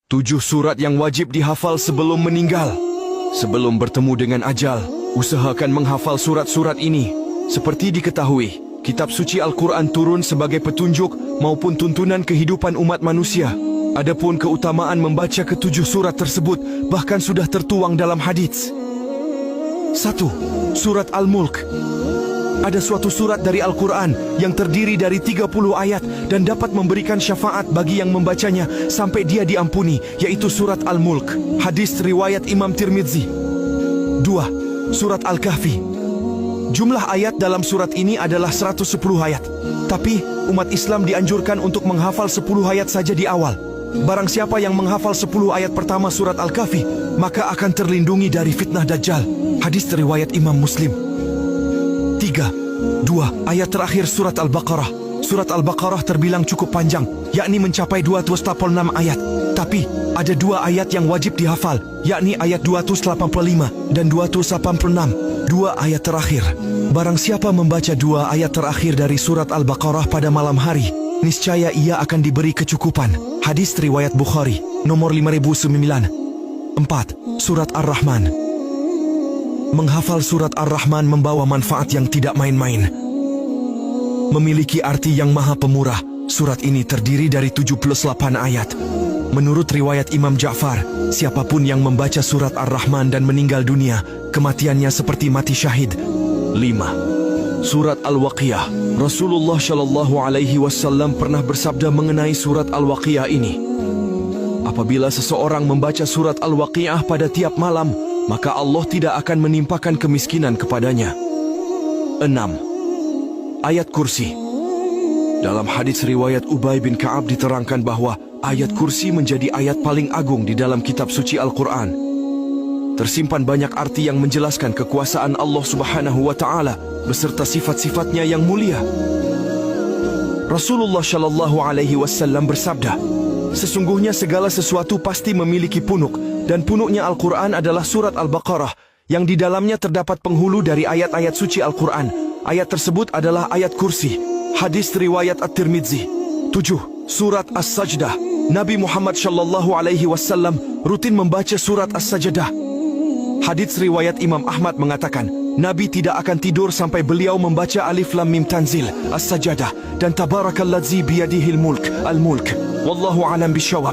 7 surat yang wajib dihafal sebelum meninggal. Sebelum bertemu dengan ajal, usahakan menghafal surat-surat ini. Seperti diketahui, kitab suci Al-Quran turun sebagai petunjuk maupun tuntunan kehidupan umat manusia. Adapun keutamaan membaca ke-7 surat tersebut bahkan sudah tertuang dalam hadits. 1. Surat Al-Mulk. Ada suatu surat dari Al-Quran yang terdiri dari 30 ayat dan dapat memberikan syafaat bagi yang membacanya sampai dia diampuni, yaitu surat Al-Mulk. Hadis riwayat Imam Tirmidzi. 2. Surat Al-Kahfi. Jumlah ayat dalam surat ini adalah 110 ayat. Tapi umat Islam dianjurkan untuk menghafal 10 ayat saja di awal. Barang siapa yang menghafal 10 ayat pertama surat Al-Kahfi, maka akan terlindungi dari fitnah Dajjal. Hadis riwayat Imam Muslim. 3. 2 ayat terakhir surat Al-Baqarah. Surat Al-Baqarah terbilang cukup panjang, yakni mencapai 286 ayat. Tapi ada 2 ayat yang wajib dihafal, yakni ayat 285 dan 286. 2 ayat terakhir. Barang siapa membaca 2 ayat terakhir dari surat Al-Baqarah pada malam hari, niscaya ia akan diberi kecukupan. Hadis riwayat Bukhari, nomor 5009. 4. Surat Ar-Rahman. Menghafal surat Ar-Rahman membawa manfaat yang tidak main-main. Memiliki arti yang maha pemurah. Surat ini terdiri dari 78 ayat. Menurut riwayat Imam Ja'far, siapapun yang membaca surat Ar-Rahman dan meninggal dunia, kematiannya seperti mati syahid. 5. Surat Al-Waqiah. Rasulullah Shallallahu Alaihi Wasallam pernah bersabda mengenai surat Al-Waqiah ini. Apabila seseorang membaca surat Al-Waqiah pada tiap malam, maka Allah tidak akan menimpakan kemiskinan kepadanya. 6. Ayat kursi. Dalam hadis riwayat Ubay bin Ka'ab diterangkan bahwa ayat kursi menjadi ayat paling agung di dalam kitab suci Al-Quran. Tersimpan banyak arti yang menjelaskan kekuasaan Allah Subhanahu wa Ta'ala beserta sifat-sifatnya yang mulia. Rasulullah Shallallahu Alaihi Wasallam bersabda, sesungguhnya segala sesuatu pasti memiliki punuk, dan punuknya Al-Quran adalah surat Al-Baqarah, yang di dalamnya terdapat penghulu dari ayat-ayat suci Al-Quran. Ayat tersebut adalah ayat kursi. Hadis riwayat At-Tirmidzi. 7. Surat As-Sajdah. Nabi Muhammad Shallallahu Alaihi Wasallam rutin membaca surat As-Sajdah. Hadis riwayat Imam Ahmad mengatakan, Nabi tidak akan tidur sampai beliau membaca Alif Lam Mim Tanzil, As-Sajdah, dan Tabarakalladzi biyadihil mulk, Al-Mulk. Wallahu alam bisyawab.